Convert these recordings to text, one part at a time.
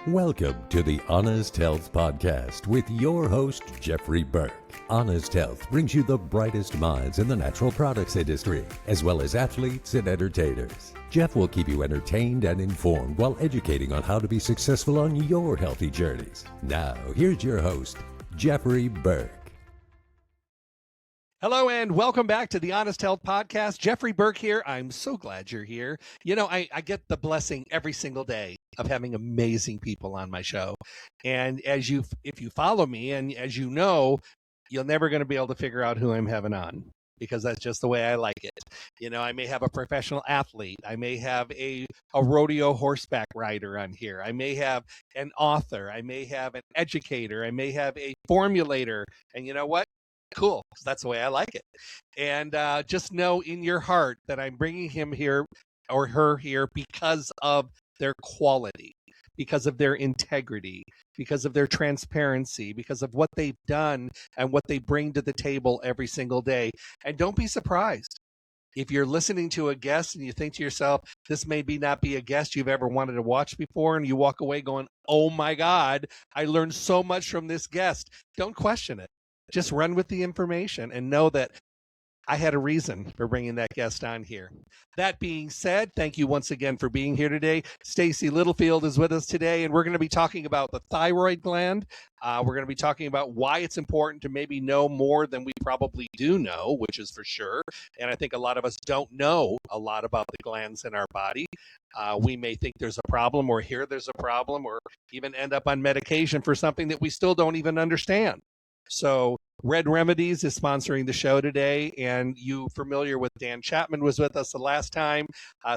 Welcome to the Honest Health Podcast with your host, Jeffrey Burke. Honest Health brings you the brightest minds in the natural products industry, as well as athletes and entertainers. Jeff will keep you entertained and informed while educating on how to be successful on your healthy journeys. Now, here's your host, Jeffrey Burke. Hello and welcome back to the Honest Health Podcast. Jeffrey Burke here. I'm so glad you're here. You know, I get the blessing every single day of having amazing people on my show. And if you follow me, and as you know, you're never going to be able to figure out who I'm having on, because that's just the way I like it. You know, I may have a professional athlete. I may have a rodeo horseback rider on here. I may have an author. I may have an educator. I may have a formulator. And you know what? Cool. That's the way I like it. And just know in your heart that I'm bringing him here or her here because of their quality, because of their integrity, because of their transparency, because of what they've done and what they bring to the table every single day. And don't be surprised if you're listening to a guest and you think to yourself, this may not be a guest you've ever wanted to watch before, and you walk away going, oh my God, I learned so much from this guest. Don't question it. Just run with the information and know that I had a reason for bringing that guest on here. That being said, thank you once again for being here today. Stacy Littlefield is with us today, and we're going to be talking about the thyroid gland. We're going to be talking about why it's important to maybe know more than we probably do know, which is for sure. And I think a lot of us don't know a lot about the glands in our body. We may think there's a problem or hear there's a problem or even end up on medication for something that we still don't even understand. So Redd Remedies is sponsoring the show today, and you familiar with Dan Chapman was with us the last time.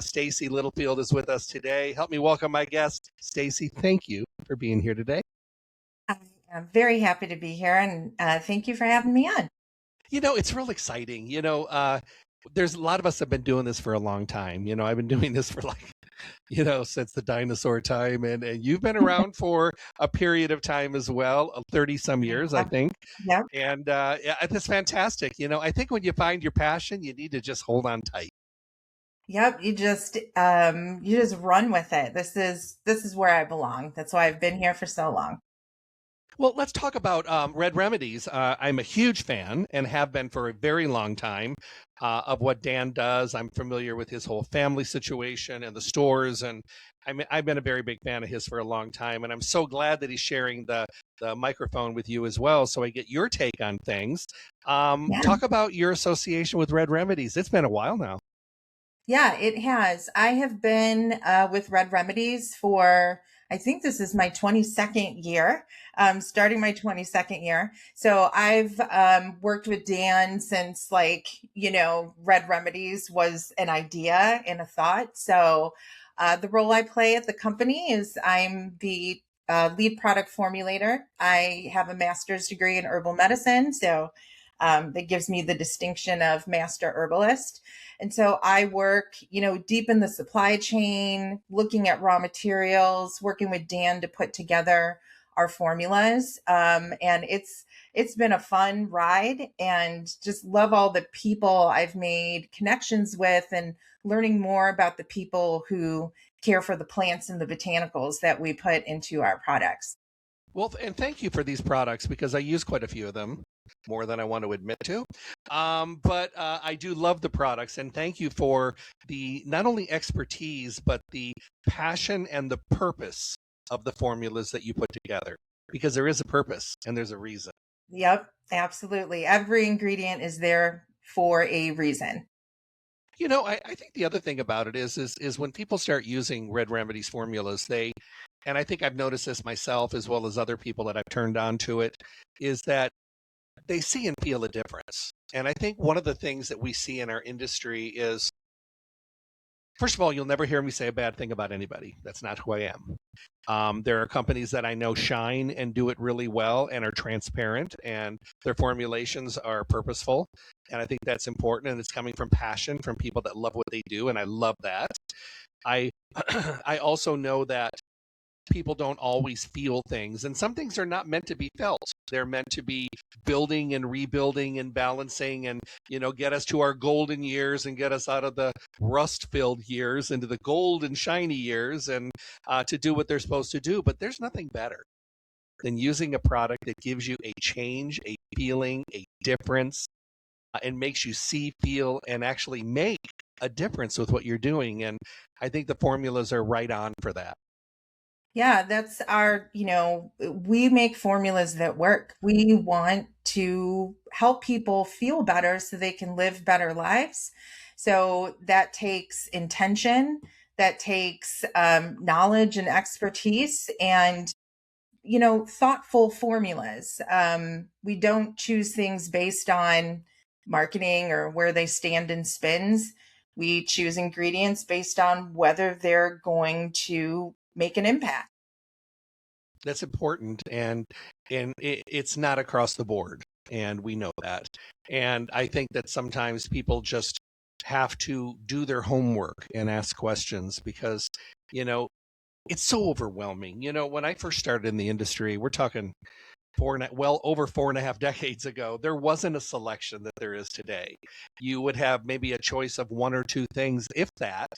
Stacey Littlefield is with us today. Help me welcome my guest, Stacy. Thank you for being here today. I'm very happy to be here, and thank you for having me on. You know, it's real exciting. You know, there's a lot of us have been doing this for a long time. You know, I've been doing this for since the dinosaur time, and you've been around for a period of time as well, 30 some years, I think. Yeah. And it's fantastic. You know, I think when you find your passion, you need to just hold on tight. Yep. You just run with it. This is where I belong. That's why I've been here for so long. Well, let's talk about Redd Remedies. I'm a huge fan and have been for a very long time of what Dan does. I'm familiar with his whole family situation and the stores, and I've been a very big fan of his for a long time. And I'm so glad that he's sharing the microphone with you as well, so I get your take on things. Talk about your association with Redd Remedies. It's been a while now. Yeah, it has. I have been with Redd Remedies for, I think this is my 22nd year, starting my 22nd year. So I've worked with Dan since Redd Remedies was an idea and a thought. So the role I play at the company is I'm the lead product formulator. I have a master's degree in herbal medicine. So that gives me the distinction of master herbalist. And so I work, deep in the supply chain, looking at raw materials, working with Dan to put together our formulas. And it's been a fun ride, and just love all the people I've made connections with and learning more about the people who care for the plants and the botanicals that we put into our products. Well, and thank you for these products, because I use quite a few of them, more than I want to admit to. But I do love the products, and thank you for the not only expertise, but the passion and the purpose of the formulas that you put together, because there is a purpose and there's a reason. Yep, absolutely. Every ingredient is there for a reason. You know, I think the other thing about it is when people start using Redd Remedies formulas, and I think I've noticed this myself as well as other people that I've turned on to it, is that they see and feel a difference. And I think one of the things that we see in our industry is, first of all, you'll never hear me say a bad thing about anybody. That's not who I am. There are companies that I know shine and do it really well and are transparent, and their formulations are purposeful. And I think that's important, and it's coming from passion, from people that love what they do, and I love that. I also know that people don't always feel things, and some things are not meant to be felt. They're meant to be building and rebuilding and balancing and, get us to our golden years and get us out of the rust-filled years into the gold and shiny years, and to do what they're supposed to do. But there's nothing better than using a product that gives you a change, a feeling, a difference, and makes you see, feel, and actually make a difference with what you're doing. And I think the formulas are right on for that. Yeah, that's we make formulas that work. We want to help people feel better so they can live better lives. So that takes intention, that takes knowledge and expertise, and thoughtful formulas. We don't choose things based on marketing or where they stand in spins. We choose ingredients based on whether they're going to make an impact. That's important, and it's not across the board, and we know that. And I think that sometimes people just have to do their homework and ask questions because, it's so overwhelming. When I first started in the industry, we're talking over 4.5 decades ago, there wasn't a selection that there is today. You would have maybe a choice of one or two things, if that,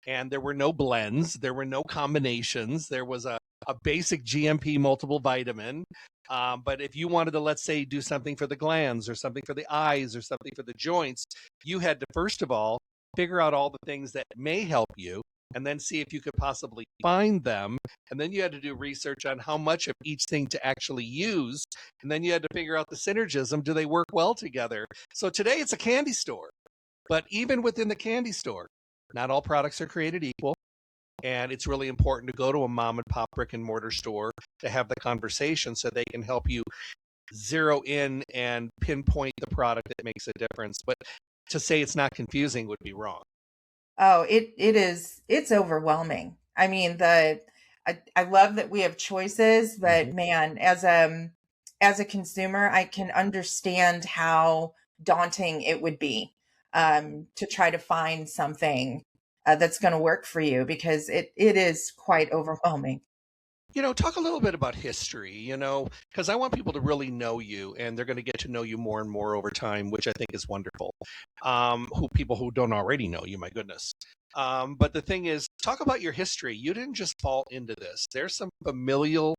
and there were no blends, there were no combinations. There was a basic GMP multiple vitamin. But if you wanted to, let's say, do something for the glands or something for the eyes or something for the joints, you had to, first of all, figure out all the things that may help you, and then see if you could possibly find them. And then you had to do research on how much of each thing to actually use. And then you had to figure out the synergism. Do they work well together? So today it's a candy store. But even within the candy store, not all products are created equal. And it's really important to go to a mom and pop brick and mortar store to have the conversation so they can help you zero in and pinpoint the product that makes a difference. But to say it's not confusing would be wrong. Oh, it is. It's overwhelming. I mean, I love that we have choices, but man, as a consumer, I can understand how daunting it would be to try to find something that's going to work for you, because it is quite overwhelming. Talk a little bit about history, because I want people to really know you, and they're going to get to know you more and more over time, which I think is wonderful. People who don't already know you, my goodness. But the thing is, talk about your history. You didn't just fall into this. There's some familial,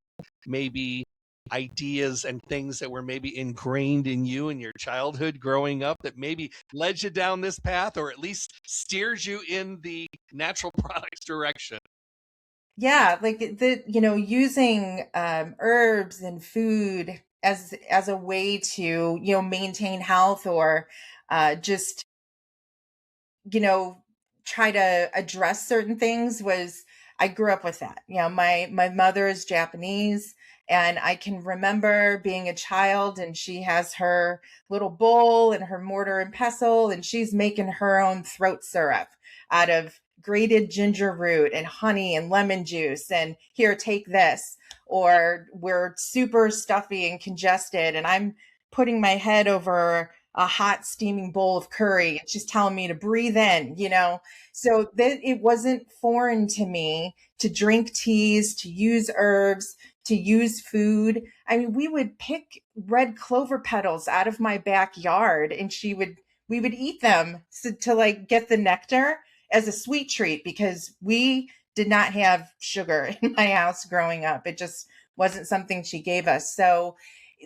maybe, ideas and things that were maybe ingrained in you in your childhood growing up that maybe led you down this path, or at least steers you in the natural products direction. Yeah, like using herbs and food as a way to maintain health, or just try to address certain things. I grew up with that. My mother is Japanese, and I can remember being a child, and she has her little bowl and her mortar and pestle, and she's making her own throat syrup out of grated ginger root and honey and lemon juice, and here, take this. Or we're super stuffy and congested, and I'm putting my head over a hot steaming bowl of curry, and she's telling me to breathe in, so that it wasn't foreign to me to drink teas, to use herbs, to use food. I mean, we would pick red clover petals out of my backyard, and we would eat them to like get the nectar as a sweet treat, because we did not have sugar in my house growing up. It just wasn't something she gave us. So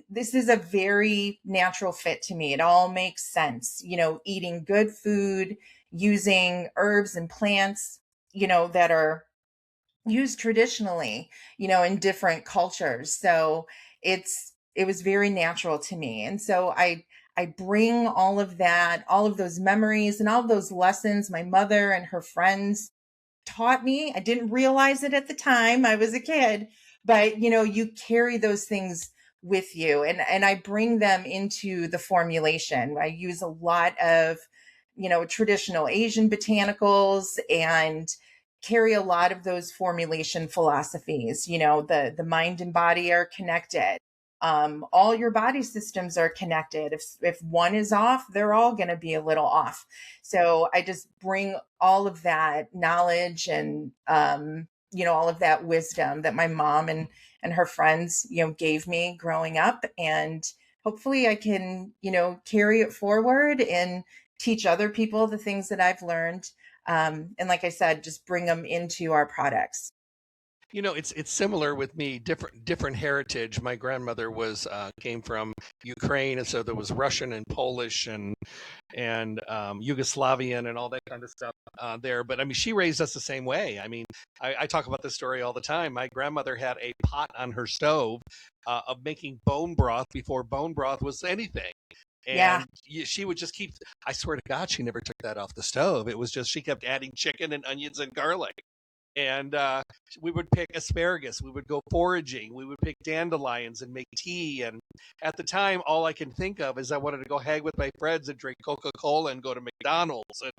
this is a very natural fit to me. It all makes sense, eating good food, using herbs and plants, that are used traditionally, in different cultures. So it was very natural to me. And so I bring all of that, all of those memories and all of those lessons my mother and her friends taught me. I didn't realize it at the time. I was a kid, but you carry those things with you, and I bring them into the formulation. I use a lot of, traditional Asian botanicals, and carry a lot of those formulation philosophies. The mind and body are connected. All your body systems are connected. If one is off, they're all going to be a little off. So I just bring all of that knowledge and all of that wisdom that my mom and her friends, gave me growing up. And hopefully I can, carry it forward and teach other people the things that I've learned. And like I said, just bring them into our products. It's similar with me. Different heritage. My grandmother came from Ukraine, and so there was Russian and Polish and Yugoslavian and all that kind of stuff there. But I mean, she raised us the same way. I mean, I talk about this story all the time. My grandmother had a pot on her stove of making bone broth before bone broth was anything. Yeah. And she would just keep. I swear to God, she never took that off the stove. It was just she kept adding chicken and onions and garlic. And we would pick asparagus. We would go foraging. We would pick dandelions and make tea. And at the time, all I can think of is I wanted to go hang with my friends and drink Coca-Cola and go to McDonald's and,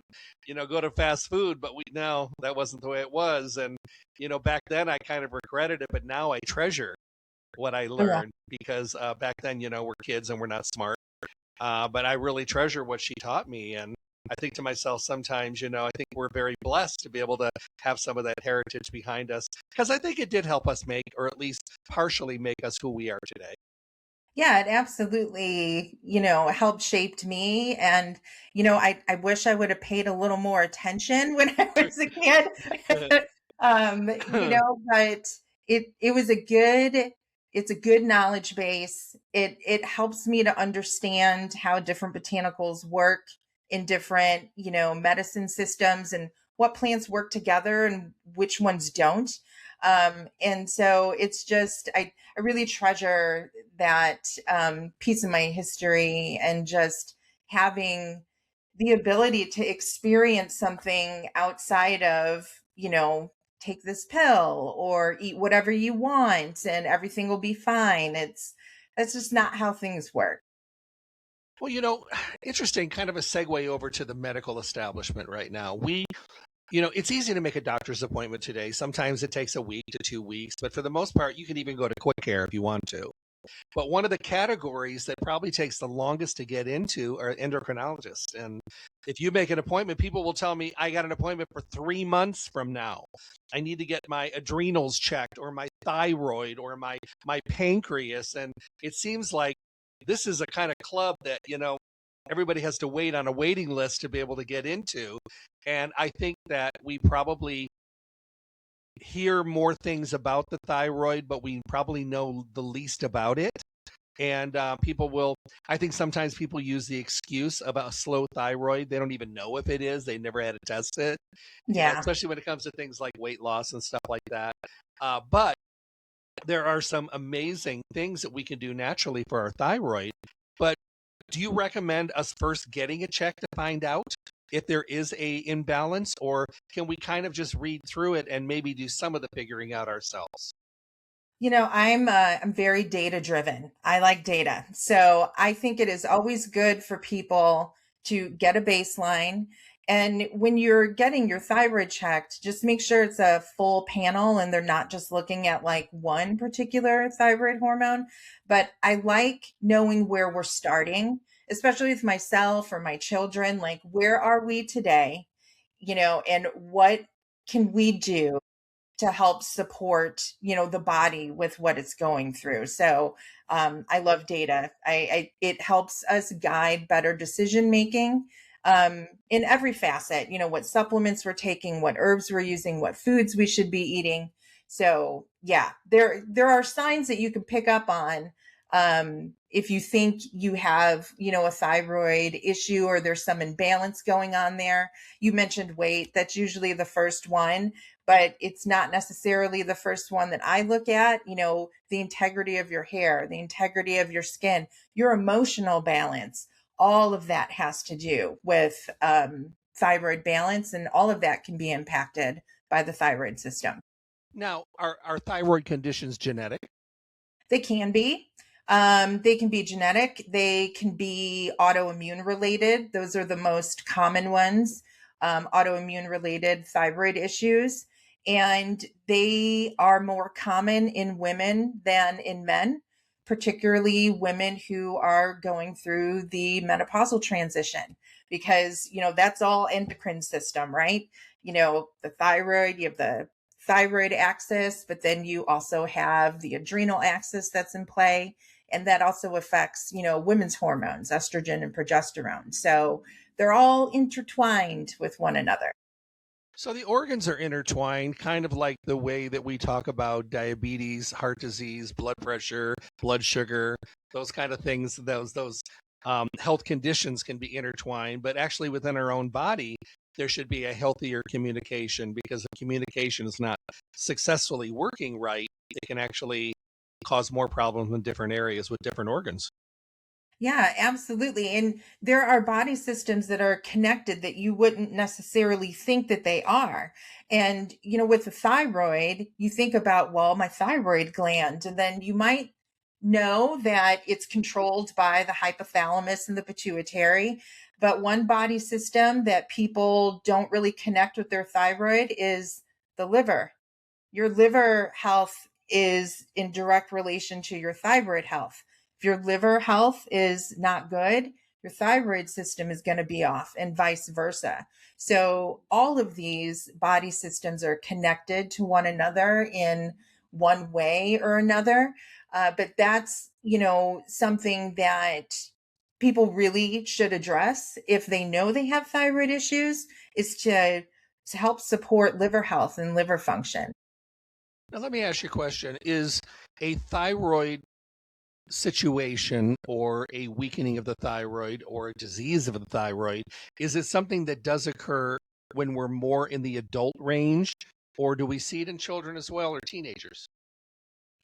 go to fast food. But no, that wasn't the way it was. And, back then I kind of regretted it, but now I treasure what I learned because back then, we're kids and we're not smart. But I really treasure what she taught me. And I think to myself sometimes, I think we're very blessed to be able to have some of that heritage behind us because I think it did help us make, or at least partially make us who we are today. Yeah, it absolutely, helped shaped me. And, I wish I would have paid a little more attention when I was a kid. But it was it's a good knowledge base. It helps me to understand how different botanicals work in different, medicine systems and what plants work together and which ones don't. And so it's just, I really treasure that piece of my history and just having the ability to experience something outside of, take this pill or eat whatever you want and everything will be fine. That's just not how things work. Well, interesting, kind of a segue over to the medical establishment right now. It's easy to make a doctor's appointment today. Sometimes it takes a week to 2 weeks, but for the most part, you can even go to Quick Care if you want to. But one of the categories that probably takes the longest to get into are endocrinologists. And if you make an appointment, people will tell me, I got an appointment for 3 months from now. I need to get my adrenals checked or my thyroid or my pancreas. And it seems like this is a kind of club that, everybody has to wait on a waiting list to be able to get into. And I think that we probably hear more things about the thyroid, but we probably know the least about it. And I think sometimes people use the excuse about slow thyroid. They don't even know if it is. They never had to test it. Yeah. Especially when it comes to things like weight loss and stuff like that. But there are some amazing things that we can do naturally for our thyroid. But do you recommend us first getting a check to find out if there is a imbalance, or can we kind of just read through it and maybe do some of the figuring out ourselves? I'm very data driven. I like data. So I think it is always good for people to get a baseline. And when you're getting your thyroid checked, just make sure it's a full panel and they're not just looking at like one particular thyroid hormone. But I like knowing where we're starting, especially with myself or my children. Like, where are we today? And what can we do to help support, the body with what it's going through. So I love data. It helps us guide better decision making in every facet. What supplements we're taking, what herbs we're using, what foods we should be eating. So yeah, there are signs that you can pick up on if you think you have, a thyroid issue or there's some imbalance going on there. You mentioned weight. That's usually the first one, but it's not necessarily the first one that I look at. The integrity of your hair, the integrity of your skin, your emotional balance, all of that has to do with thyroid balance, and all of that can be impacted by the thyroid system. Now, are thyroid conditions genetic? They can be. They can be genetic. They can be autoimmune related. Those are the most common ones, autoimmune related thyroid issues. And they are more common in women than in men, particularly women who are going through the menopausal transition, because, that's all endocrine system, right? The thyroid, you have the thyroid axis, but then you also have the adrenal axis that's in play. And that also affects, women's hormones, estrogen and progesterone. So they're all intertwined with one another. So the organs are intertwined, kind of like the way that we talk about diabetes, heart disease, blood pressure, blood sugar, those kind of things. Those health conditions can be intertwined, but actually within our own body, there should be a healthier communication, because if communication is not successfully working right, it can actually cause more problems in different areas with different organs. Yeah, absolutely. And there are body systems that are connected that you wouldn't necessarily think that they are. And, with the thyroid, you think about, well, my thyroid gland, and then you might know that it's controlled by the hypothalamus and the pituitary. But one body system that people don't really connect with their thyroid is the liver. Your liver health is in direct relation to your thyroid health. If your liver health is not good, your thyroid system is going to be off, and vice versa. So all of these body systems are connected to one another in one way or another. But that's, something that people really should address if they know they have thyroid issues, is to help support liver health and liver function. Now, let me ask you a question. Is a thyroid situation, or a weakening of the thyroid, or a disease of the thyroid, is it something that does occur when we're more in the adult range, or do we see it in children as well, or teenagers?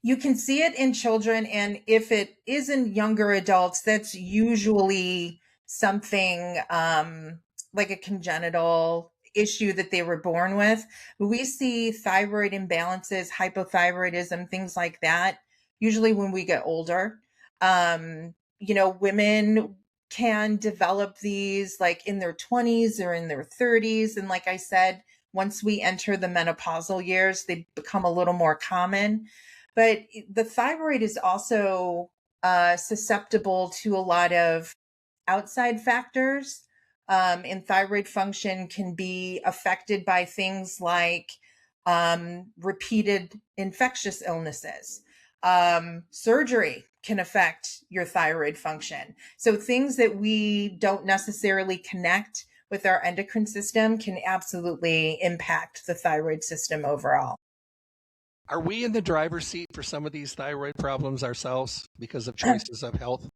You can see it in children, and if it is in younger adults, that's usually something like a congenital issue that they were born with. We see thyroid imbalances, hypothyroidism, things like that, usually when we get older. Women can develop these like in their 20s or in their 30s. And like I said, once we enter the menopausal years, they become a little more common. But the thyroid is also susceptible to a lot of outside factors. And thyroid function can be affected by things like repeated infectious illnesses. Surgery can affect your thyroid function. So things that we don't necessarily connect with our endocrine system can absolutely impact the thyroid system overall. Are we in the driver's seat for some of these thyroid problems ourselves because of choices of health?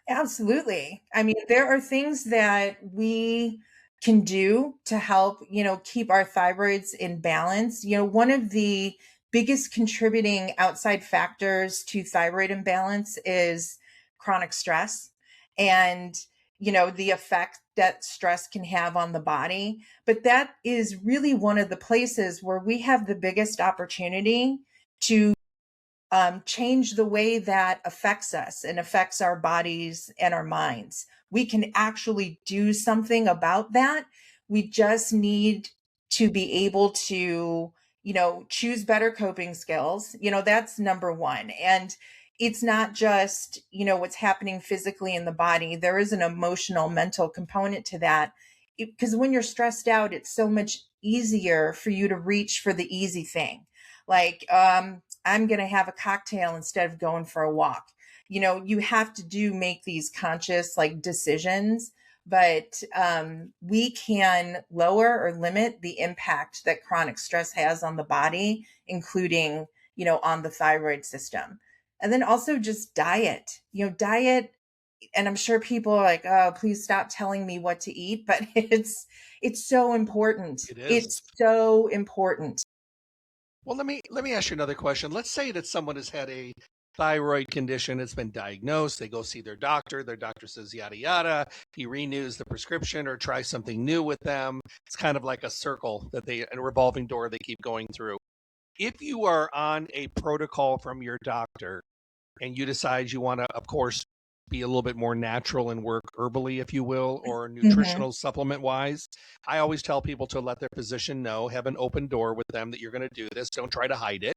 Absolutely. I mean, there are things that we can do to help, keep our thyroids in balance. One of the biggest contributing outside factors to thyroid imbalance is chronic stress and, the effect that stress can have on the body. But that is really one of the places where we have the biggest opportunity to change the way that affects us and affects our bodies and our minds. We can actually do something about that. We just need to be able to, choose better coping skills. That's number one. And it's not just, what's happening physically in the body. There is an emotional, mental component to that. Because when you're stressed out, it's so much easier for you to reach for the easy thing. Like, I'm going to have a cocktail instead of going for a walk. You have to make these conscious decisions, but we can lower or limit the impact that chronic stress has on the body, including, on the thyroid system. And then also just diet, diet. And I'm sure people are like, oh, please stop telling me what to eat. But it's so important. It is. It's so important. Well, let me ask you another question. Let's say that someone has had a thyroid condition, it's been diagnosed, they go see their doctor says yada yada, he renews the prescription or tries something new with them. It's kind of like a circle a revolving door they keep going through. If you are on a protocol from your doctor and you decide you want to, of course, be a little bit more natural and work herbally, if you will, or nutritional supplement wise, I always tell people to let their physician know, have an open door with them that you're going to do this. Don't try to hide it.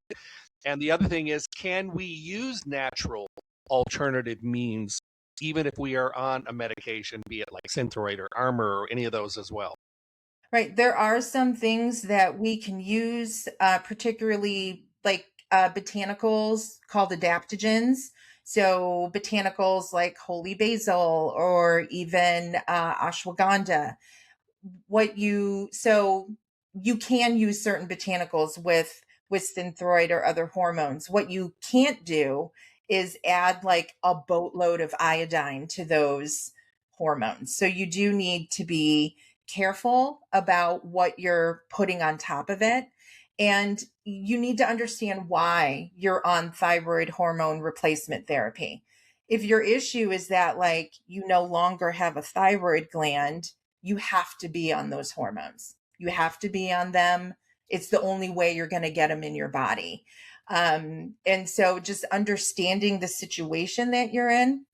And the other thing is, can we use natural alternative means even if we are on a medication, be it like Synthroid or Armor or any of those as well? Right. There are some things that we can use, particularly like botanicals called adaptogens. So botanicals like holy basil or even ashwagandha. So you can use certain botanicals with synthroid or other hormones. What you can't do is add like a boatload of iodine to those hormones. So you do need to be careful about what you're putting on top of it. And you need to understand why you're on thyroid hormone replacement therapy. If your issue is that like you no longer have a thyroid gland, you have to be on those hormones. You have to be on them. It's the only way you're going to get them in your body. And so just understanding the situation that you're in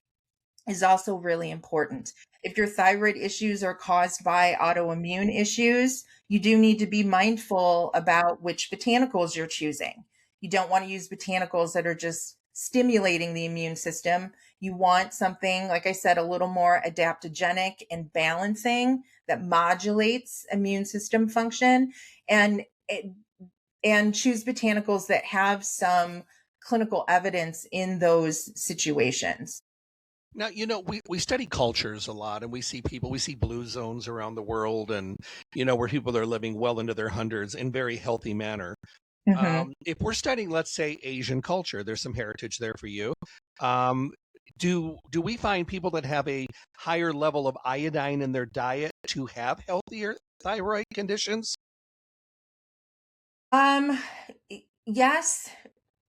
is also really important. If your thyroid issues are caused by autoimmune issues, you do need to be mindful about which botanicals you're choosing. You don't want to use botanicals that are just stimulating the immune system. You want something, like I said, a little more adaptogenic and balancing that modulates immune system function, and and choose botanicals that have some clinical evidence in those situations. Now, we study cultures a lot, and we see blue zones around the world, and, where people are living well into their hundreds in very healthy manner. Mhm. If we're studying, let's say, Asian culture, there's some heritage there for you. Um, do we find people that have a higher level of iodine in their diet to have healthier thyroid conditions? Um, yes,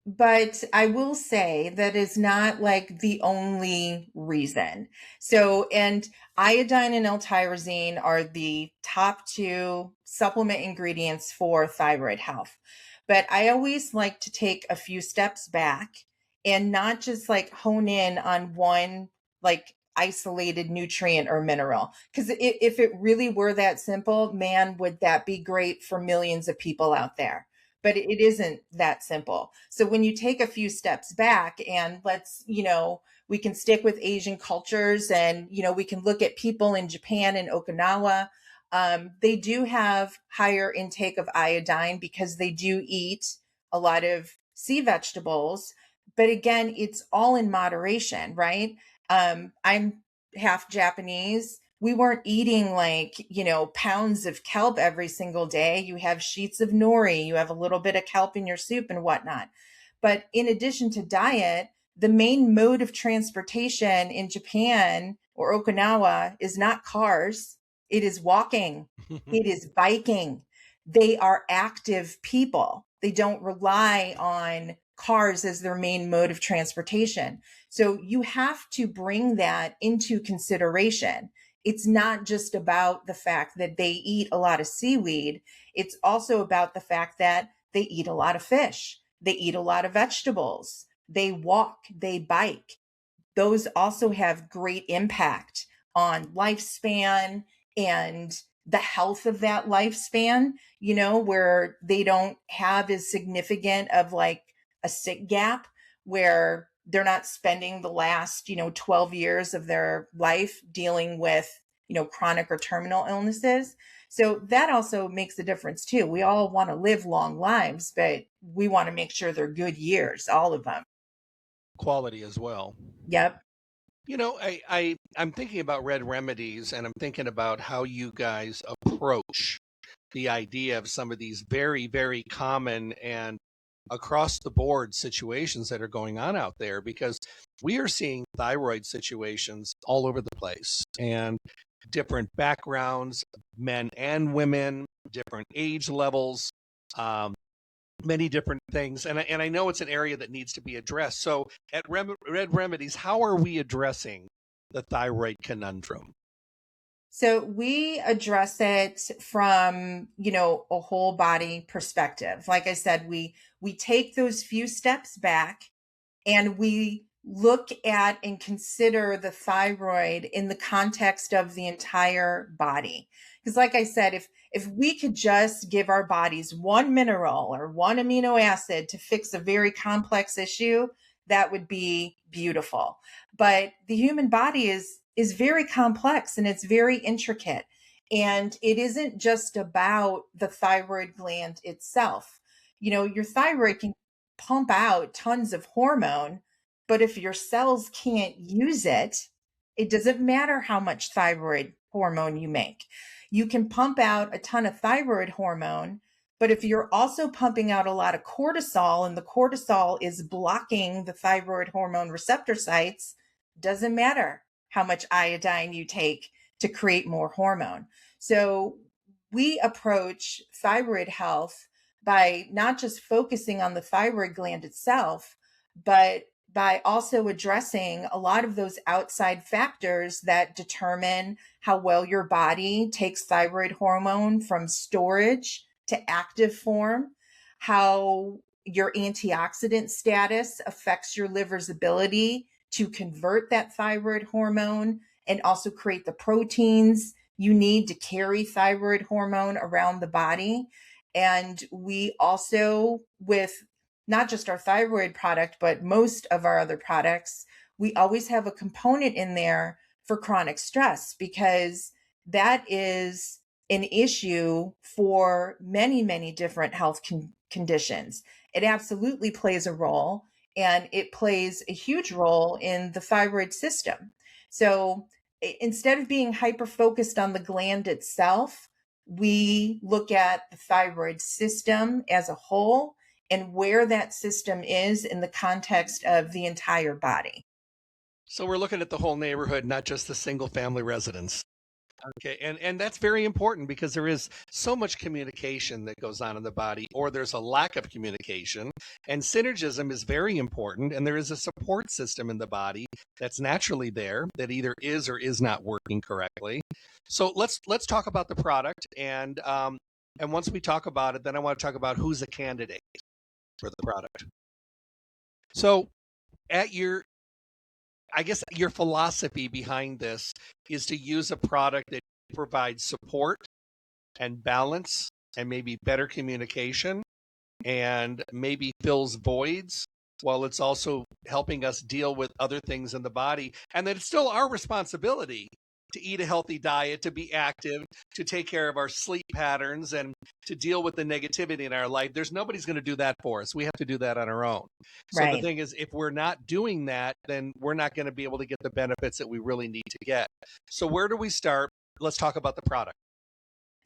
but I will say that is not like the only reason. So, and iodine and L-tyrosine are the top two supplement ingredients for thyroid health. But I always like to take a few steps back and not just like hone in on one like isolated nutrient or mineral. Because if it really were that simple, man, would that be great for millions of people out there? But it isn't that simple. So when you take a few steps back and we can stick with Asian cultures and, we can look at people in Japan and Okinawa. They do have higher intake of iodine because they do eat a lot of sea vegetables. But again, it's all in moderation, right? I'm half Japanese. We weren't eating like, pounds of kelp every single day. You have sheets of nori, you have a little bit of kelp in your soup and whatnot. But in addition to diet, the main mode of transportation in Japan or Okinawa is not cars, it is walking, it is biking. They are active people. They don't rely on cars as their main mode of transportation. So you have to bring that into consideration. It's not just about the fact that they eat a lot of seaweed. It's also about the fact that they eat a lot of fish. They eat a lot of vegetables. They walk, they bike. Those also have great impact on lifespan and the health of that lifespan, where they don't have as significant of like a sick gap where they're not spending the last, 12 years of their life dealing with, chronic or terminal illnesses. So that also makes a difference too. We all want to live long lives, but we want to make sure they're good years, all of them. Quality as well. Yep. I'm thinking about Redd Remedies, and I'm thinking about how you guys approach the idea of some of these very, very common and across the board situations that are going on out there, because we are seeing thyroid situations all over the place and different backgrounds, men and women, different age levels, many different things. And I know it's an area that needs to be addressed. So at Redd Remedies, how are we addressing the thyroid conundrum? So we address it from, a whole body perspective. Like I said, we take those few steps back and we look at and consider the thyroid in the context of the entire body. Because like I said, if we could just give our bodies one mineral or one amino acid to fix a very complex issue, that would be beautiful. But the human body is very complex and it's very intricate. And it isn't just about the thyroid gland itself. Your thyroid can pump out tons of hormone, but if your cells can't use it, it doesn't matter how much thyroid hormone you make. You can pump out a ton of thyroid hormone, but if you're also pumping out a lot of cortisol and the cortisol is blocking the thyroid hormone receptor sites, doesn't matter how much iodine you take to create more hormone. So we approach thyroid health by not just focusing on the thyroid gland itself, but by also addressing a lot of those outside factors that determine how well your body takes thyroid hormone from storage to active form, how your antioxidant status affects your liver's ability to convert that thyroid hormone and also create the proteins you need to carry thyroid hormone around the body. And we also, with not just our thyroid product, but most of our other products, we always have a component in there for chronic stress, because that is an issue for many, many different health conditions. It absolutely plays a role, and it plays a huge role in the thyroid system. So instead of being hyper focused on the gland itself, we look at the thyroid system as a whole and where that system is in the context of the entire body. So we're looking at the whole neighborhood, not just the single family residence. Okay, and that's very important, because there is so much communication that goes on in the body, or there's a lack of communication, and synergism is very important, and there is a support system in the body that's naturally there that either is or is not working correctly. So let's talk about the product, and once we talk about it, then I want to talk about who's a candidate for the product. So I guess your philosophy behind this is to use a product that provides support and balance and maybe better communication and maybe fills voids, while it's also helping us deal with other things in the body, and that it's still our responsibility to eat a healthy diet, to be active, to take care of our sleep patterns, and to deal with the negativity in our life. There's nobody's going to do that for us. We have to do that on our own. So the Right. thing is, if we're not doing that, then we're not going to be able to get the benefits that we really need to get. So where do we start? Let's talk about the product.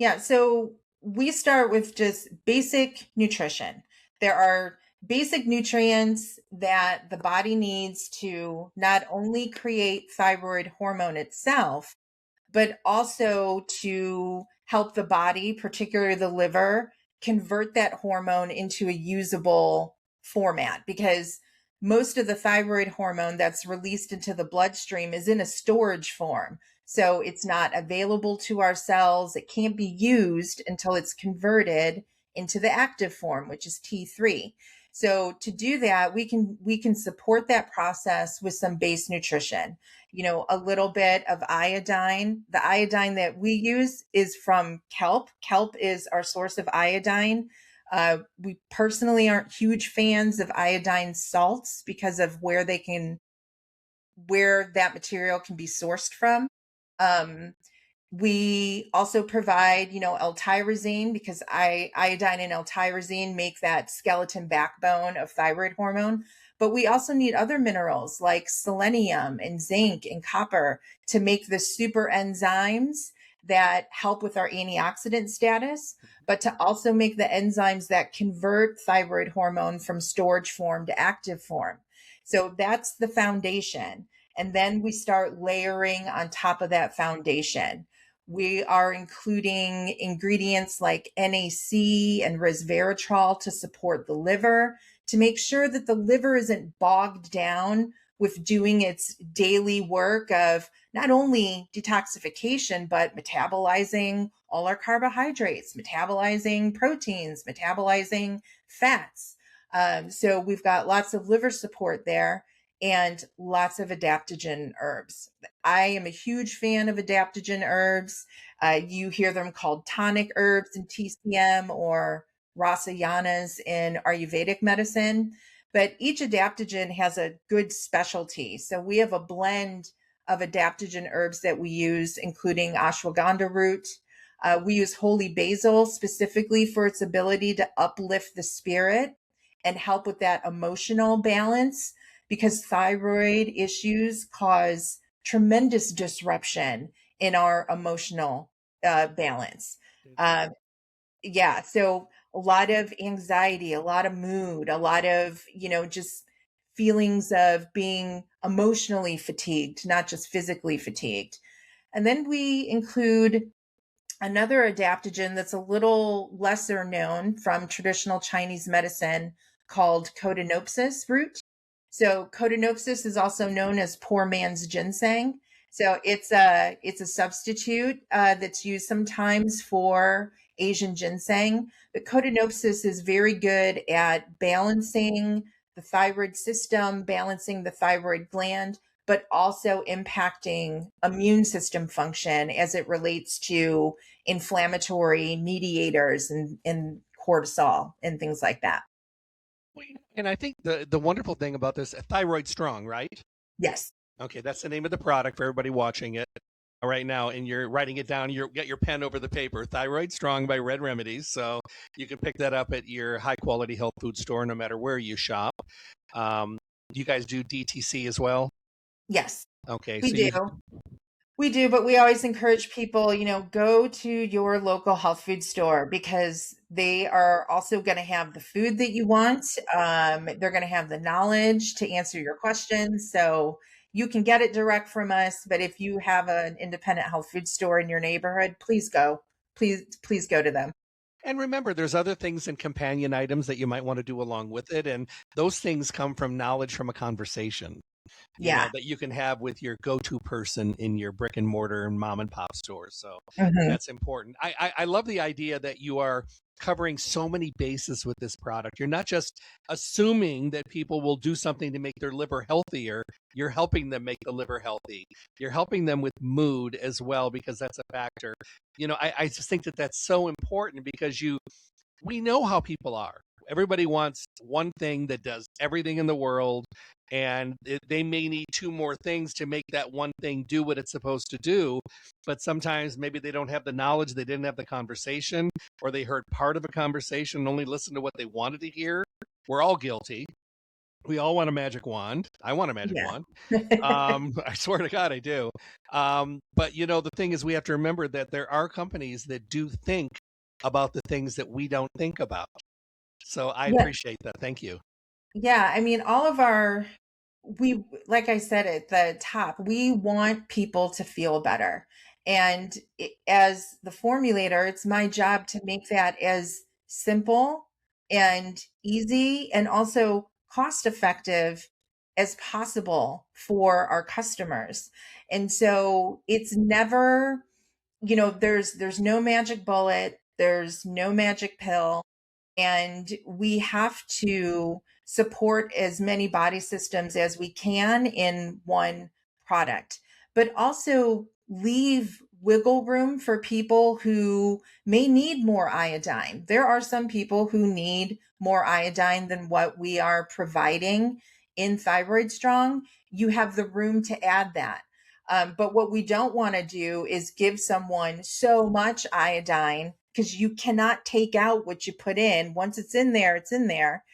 Yeah. So we start with just basic nutrition. There are basic nutrients that the body needs to not only create thyroid hormone itself, but also to help the body, particularly the liver, convert that hormone into a usable format. Because most of the thyroid hormone that's released into the bloodstream is in a storage form. So it's not available to our cells. It can't be used until it's converted into the active form, which is T3. So to do that, we can support that process with some base nutrition. A little bit of iodine. The iodine that we use is from kelp. Kelp is our source of iodine. We personally aren't huge fans of iodine salts because of where that material can be sourced from. We also provide, L-tyrosine, because iodine and L-tyrosine make that skeleton backbone of thyroid hormone. But we also need other minerals like selenium and zinc and copper to make the super enzymes that help with our antioxidant status, but to also make the enzymes that convert thyroid hormone from storage form to active form. So that's the foundation. And then we start layering on top of that foundation. We are including ingredients like NAC and resveratrol to support the liver, to make sure that the liver isn't bogged down with doing its daily work of not only detoxification, but metabolizing all our carbohydrates, metabolizing proteins, metabolizing fats. So we've got lots of liver support there and lots of adaptogen herbs. I am a huge fan of adaptogen herbs. You hear them called tonic herbs in TCM or rasayanas in Ayurvedic medicine, but each adaptogen has a good specialty. So we have a blend of adaptogen herbs that we use, including ashwagandha root. We use holy basil specifically for its ability to uplift the spirit and help with that emotional balance, because thyroid issues cause tremendous disruption in our emotional balance. Uh, yeah. So a lot of anxiety, a lot of mood, a lot of, just feelings of being emotionally fatigued, not just physically fatigued. And then we include another adaptogen that's a little lesser known from traditional Chinese medicine called Codonopsis root. So Codonopsis is also known as poor man's ginseng. So it's a substitute that's used sometimes for Asian ginseng. But Codonopsis is very good at balancing the thyroid system, balancing the thyroid gland, but also impacting immune system function as it relates to inflammatory mediators and cortisol and things like that. And I think the wonderful thing about this, Thyroid Strong, right? Yes. Okay, that's the name of the product for everybody watching it right now, and you're writing it down. You get your pen over the paper. Thyroid Strong by Redd Remedies, so you can pick that up at your high quality health food store, no matter where you shop. You guys do DTC as well? Yes, Okay, we so do. We do, but we always encourage people, go to your local health food store, because they are also going to have the food that you want. They're going to have the knowledge to answer your questions. So you can get it direct from us. But if you have an independent health food store in your neighborhood, please go. Please go to them. And remember, there's other things and companion items that you might want to do along with it, and those things come from knowledge from a conversation. Yeah. That you can have with your go-to person in your brick and mortar and mom and pop stores. So Mhm. that's important. I love the idea that you are covering so many bases with this product. You're not just assuming that people will do something to make their liver healthier. You're helping them make the liver healthy. You're helping them with mood as well, because that's a factor. I just think that that's so important, because we know how people are. Everybody wants one thing that does everything in the world, and they may need two more things to make that one thing do what it's supposed to do. But sometimes maybe they don't have the knowledge, they didn't have the conversation, or they heard part of a conversation and only listened to what they wanted to hear. We're all guilty. We all want a magic wand. I want a magic Yeah. wand. I swear to God, I do. But the thing is, we have to remember that there are companies that do think about the things that we don't think about. So I Yeah. appreciate that. Thank you. Yeah. I mean, like I said at the top, we want people to feel better. And as the formulator, it's my job to make that as simple and easy and also cost effective as possible for our customers. And so it's never, there's no magic bullet, there's no magic pill, and we have to support as many body systems as we can in one product, but also leave wiggle room for people who may need more iodine. There are some people who need more iodine than what we are providing in Thyroid Strong. You have the room to add that. But what we don't want to do is give someone so much iodine, because you cannot take out what you put in. Once it's in there, it's in there.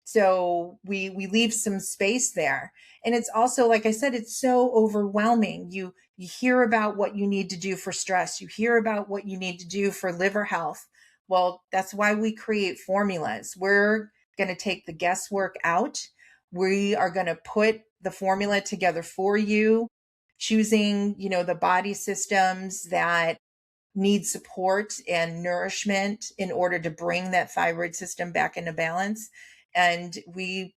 So we leave some space there. And it's also, like I said, it's so overwhelming. You hear about what you need to do for stress. You hear about what you need to do for liver health. Well, that's why we create formulas. We're going to take the guesswork out. We are going to put the formula together for you, choosing, the body systems that need support and nourishment in order to bring that thyroid system back into balance. And we,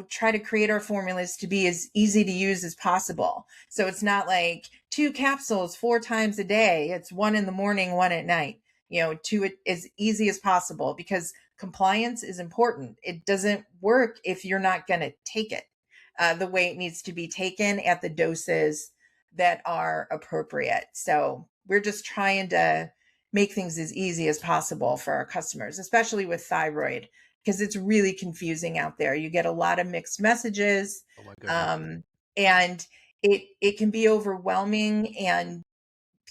try to create our formulas to be as easy to use as possible. So it's not like 2 capsules 4 times a day. It's 1 in the morning, 1 at night, to it as easy as possible, because compliance is important. It doesn't work if you're not going to take it the way it needs to be taken at the doses that are appropriate. So we're just trying to make things as easy as possible for our customers, especially with thyroid, because it's really confusing out there. You get a lot of mixed messages, Oh my goodness. and it can be overwhelming, and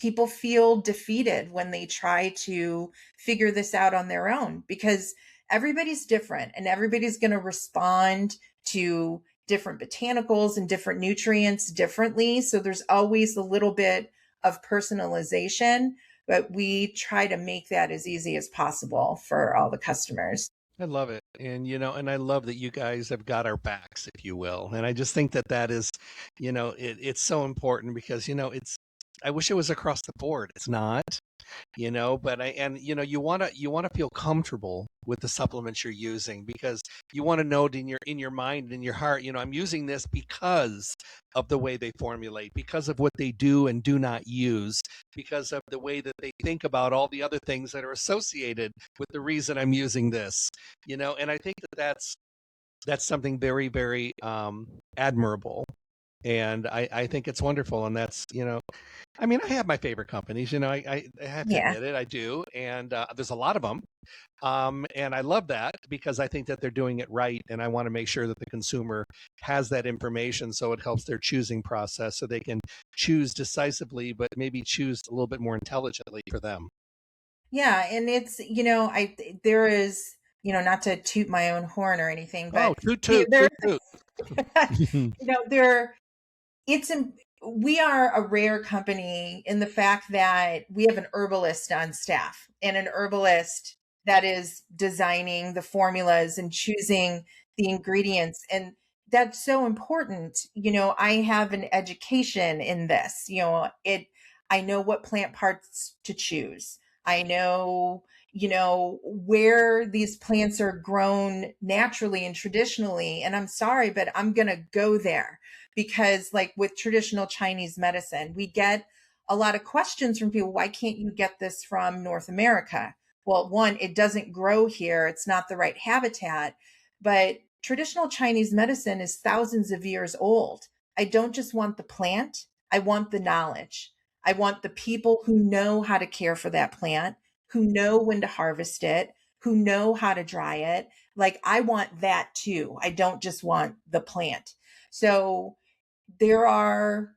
people feel defeated when they try to figure this out on their own, because everybody's different and everybody's going to respond to different botanicals and different nutrients differently. So there's always a little bit of personalization, but we try to make that as easy as possible for all the customers. I love it. And, and I love that you guys have got our backs, if you will. And I just think that that is, it's so important because, I wish it was across the board. It's not, but you want to feel comfortable with the supplements you're using, because you want to know in your mind and in your heart, I'm using this because of the way they formulate, because of what they do and do not use, because of the way that they think about all the other things that are associated with the reason I'm using this, and I think that's something very, very admirable. And I think it's wonderful. And that's, I mean, I have my favorite companies, I have to Yeah. admit it, I do. And there's a lot of them. And I love that because I think that they're doing it right. And I want to make sure that the consumer has that information so it helps their choosing process so they can choose decisively, but maybe choose a little bit more intelligently for them. Yeah. And it's, there is, not to toot my own horn or anything, Oh, but toot, toot, there, toot, toot. there, it's we are a rare company in the fact that we have an herbalist on staff, and an herbalist that is designing the formulas and choosing the ingredients. And that's so important. I have an education in this, I know what plant parts to choose. I know, where these plants are grown naturally and traditionally. And I'm sorry, but I'm going to go there because, like with traditional Chinese medicine, we get a lot of questions from people. Why can't you get this from North America? Well, one, it doesn't grow here. It's not the right habitat. But traditional Chinese medicine is thousands of years old. I don't just want the plant, I want the knowledge. I want the people who know how to care for that plant, who know when to harvest it, who know how to dry it. Like, I want that too. I don't just want the plant. So there are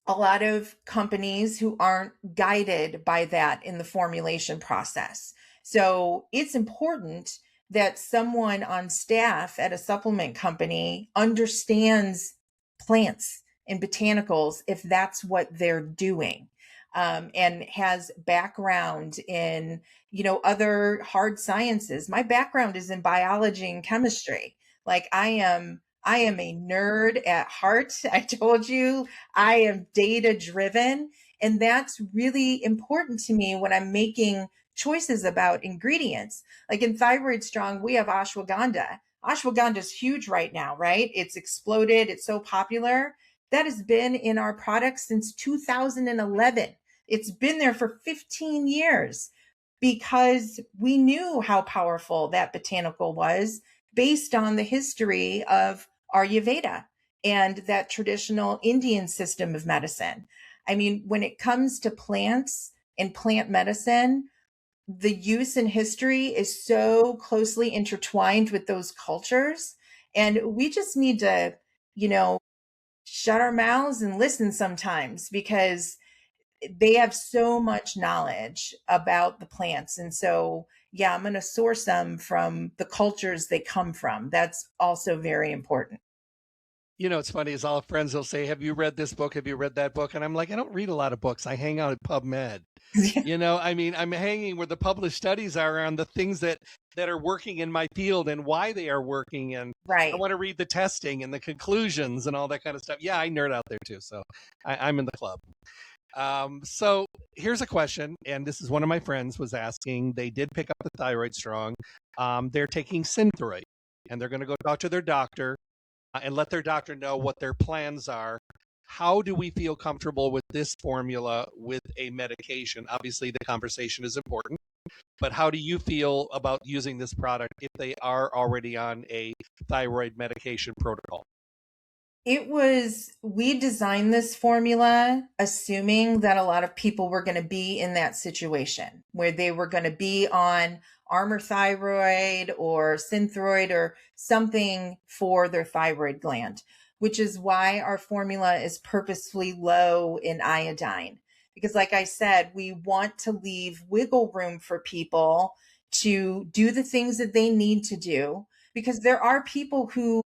a lot of companies who aren't guided by that in the formulation process. So it's important that someone on staff at a supplement company understands plants and botanicals if that's what they're doing, and has background in, other hard sciences. My background is in biology and chemistry. Like, I am a nerd at heart. I told you I am data driven. And that's really important to me when I'm making choices about ingredients. Like in Thyroid Strong, we have ashwagandha. Ashwagandha is huge right now, right? It's exploded. It's so popular. That has been in our products since 2011. It's been there for 15 years because we knew how powerful that botanical was based on the history of Ayurveda and that traditional Indian system of medicine. I mean, when it comes to plants and plant medicine, the use and history is so closely intertwined with those cultures. And we just need to, shut our mouths and listen sometimes, because they have so much knowledge about the plants. And so, yeah, I'm going to source them from the cultures they come from. That's also very important. It's funny is all friends will say, have you read this book? Have you read that book? And I'm like, I don't read a lot of books. I hang out at PubMed. I mean, I'm hanging where the published studies are on the things that are working in my field and why they are working. And Right. I want to read the testing and the conclusions and all that kind of stuff. Yeah, I nerd out there too. So I'm in the club. So here's a question. And this is one of my friends was asking, they did pick up the Thyroid Strong. They're taking Synthroid and they're going to go talk to their doctor and let their doctor know what their plans are. How do we feel comfortable with this formula with a medication? Obviously, the conversation is important, but how do you feel about using this product if they are already on a thyroid medication protocol? We designed this formula assuming that a lot of people were going to be in that situation where they were going to be on Armour Thyroid or Synthroid or something for their thyroid gland, which is why our formula is purposefully low in iodine. because like I said, we want to leave wiggle room for people to do the things that they need to do, because there are people who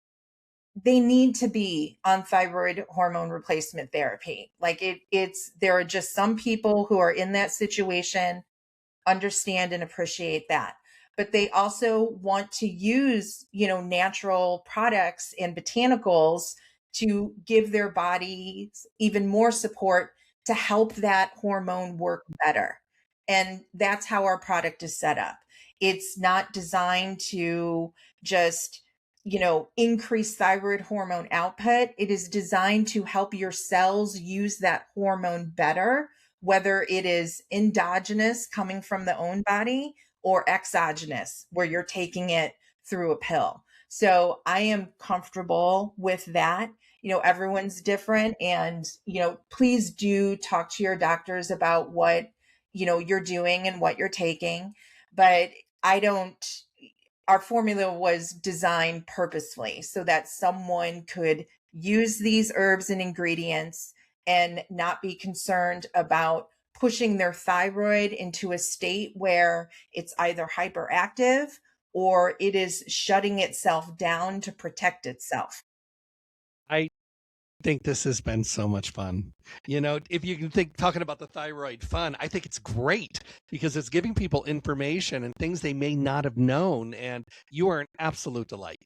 they need to be on thyroid hormone replacement therapy. Like there are just some people who are in that situation, understand and appreciate that. But they also want to use, natural products and botanicals to give their bodies even more support to help that hormone work better. And that's how our product is set up. It's not designed to just, increase thyroid hormone output. It is designed to help your cells use that hormone better, whether it is endogenous coming from the own body or exogenous, where you're taking it through a pill. So I am comfortable with that. Everyone's different, and, please do talk to your doctors about what, you're doing and what you're taking. But our formula was designed purposefully so that someone could use these herbs and ingredients and not be concerned about pushing their thyroid into a state where it's either hyperactive or it is shutting itself down to protect itself. I think this has been so much fun. If you can think talking about the thyroid fun, I think it's great because it's giving people information and things they may not have known. And you are an absolute delight.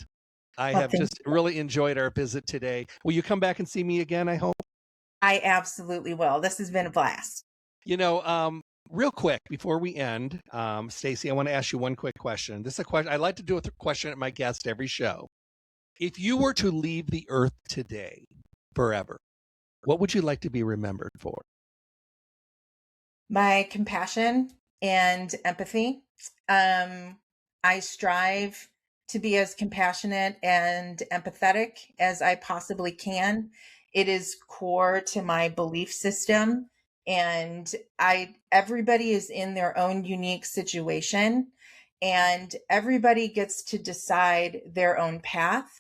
I have just really enjoyed our visit today. Will you come back and see me again, I hope? I absolutely will. This has been a blast. Real quick before we end, Stacy, I want to ask you one quick question. This is a question I like to do a question at my guest every show. If you were to leave the earth today forever, what would you like to be remembered for? My compassion and empathy. I strive to be as compassionate and empathetic as I possibly can. It is core to my belief system, and everybody is in their own unique situation, and everybody gets to decide their own path.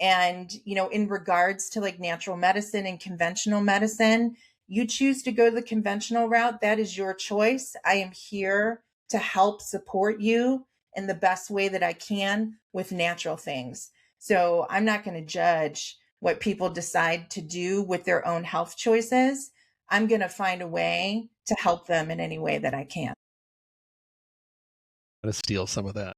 And, in regards to like natural medicine and conventional medicine, you choose to go the conventional route. That is your choice. I am here to help support you in the best way that I can with natural things. So I'm not going to judge what people decide to do with their own health choices. I'm going to find a way to help them in any way that I can. I'm going to steal some of that.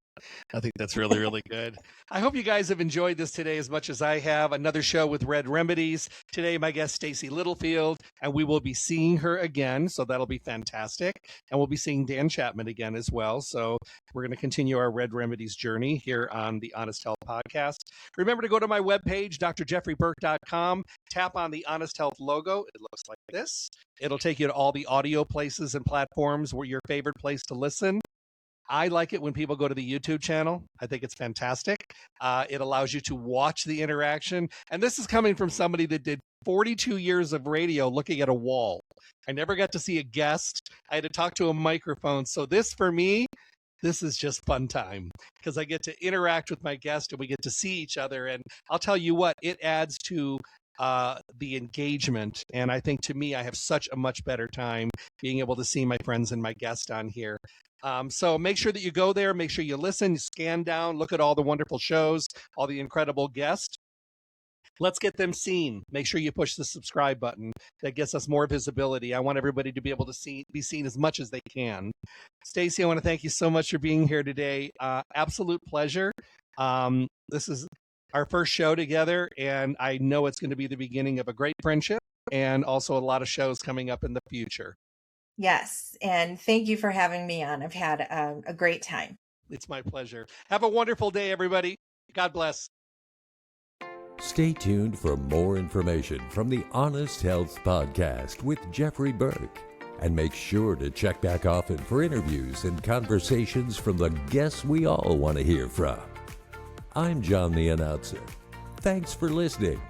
I think that's really, really good. I hope you guys have enjoyed this today as much as I have. Another show with Redd Remedies. Today, my guest, Stacey Littlefield, and we will be seeing her again. So that'll be fantastic. And we'll be seeing Dan Chapman again as well. So we're going to continue our Redd Remedies journey here on the Honest Health Podcast. Remember to go to my webpage, drjeffreyburke.com, tap on the Honest Health logo. It looks like this. It'll take you to all the audio places and platforms where your favorite place to listen. I like it when people go to the YouTube channel. I think it's fantastic. It allows you to watch the interaction. And this is coming from somebody that did 42 years of radio looking at a wall. I never got to see a guest. I had to talk to a microphone. So this, for me, this is just fun time because I get to interact with my guest and we get to see each other. And I'll tell you what, it adds to the engagement. And I think to me, I have such a much better time being able to see my friends and my guest on here. So make sure that you go there, make sure you listen, you scan down, look at all the wonderful shows, all the incredible guests. Let's get them seen. Make sure you push the subscribe button. That gets us more visibility. I want everybody to be able to be seen as much as they can. Stacey, I want to thank you so much for being here today. Absolute pleasure. This is our first show together, and I know it's going to be the beginning of a great friendship and also a lot of shows coming up in the future. Yes. And thank you for having me on. I've had a great time. It's my pleasure. Have a wonderful day, everybody. God bless. Stay tuned for more information from the Honest Health Podcast with Jeffrey Burke. And make sure to check back often for interviews and conversations from the guests we all want to hear from. I'm John the Announcer. Thanks for listening.